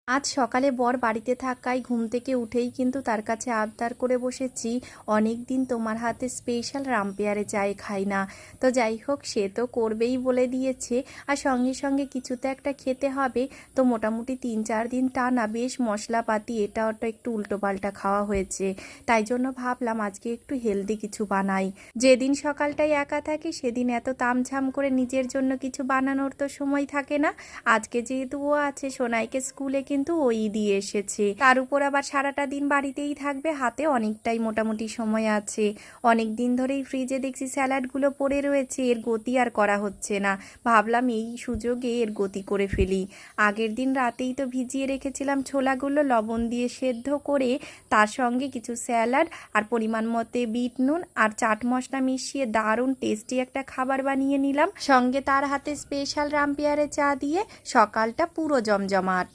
আজ সকালে বর বাড়িতে থাকায় ঘুম থেকে উঠেই কিন্তু তার কাছে আবদার করে বসেছি, অনেক দিন তোমার হাতে স্পেশাল রামপেয়ারে চাই খাই না। তো যাই হোক, সে তো করবেই বলে দিয়েছে, আর সঙ্গে সঙ্গে কিছু তো একটা খেতে হবে। তো মোটামুটি 3-4 দিন টানা বেশ মশলাপাতি এটা ওটা একটু উল্টোপাল্টা খাওয়া হয়েছে। তাই জন্য ভাবলাম আজকে একটু হেলদি কিছু বানাই। যেদিন সকালটাই একা থাকি সেদিন এত তামঝাম করে নিজের জন্য কিছু বানানোর তো সময় থাকে না। আজকে যেহেতু ও আছে, সোনাইকে স্কুলে কিন্তু ওই দিয়ে এসেছে, তার উপর আবার সারাটা দিন বাড়িতেই থাকবে, হাতে অনেকটাই মোটামুটি সময় আছে। অনেক দিন ধরেই ফ্রিজে দেখছি স্যালাডগুলো পড়ে রয়েছে, এর গতি আর করা হচ্ছে না। ভাবলাম এই সুযোগে এর গতি করে ফেলি। আগের দিন রাতেই তো ভিজিয়ে রেখেছিলাম ছোলাগুলো লবণ দিয়ে সেদ্ধ করে, তার সঙ্গে কিছু স্যালাড আর পরিমাণ মতে বিট নুন আর চাট মশলা মিশিয়ে দারুণ টেস্টি একটা খাবার বানিয়ে নিলাম। সঙ্গে তার হাতে স্পেশাল রামপিয়ারে চা দিয়ে সকালটা পুরো জমজমাট।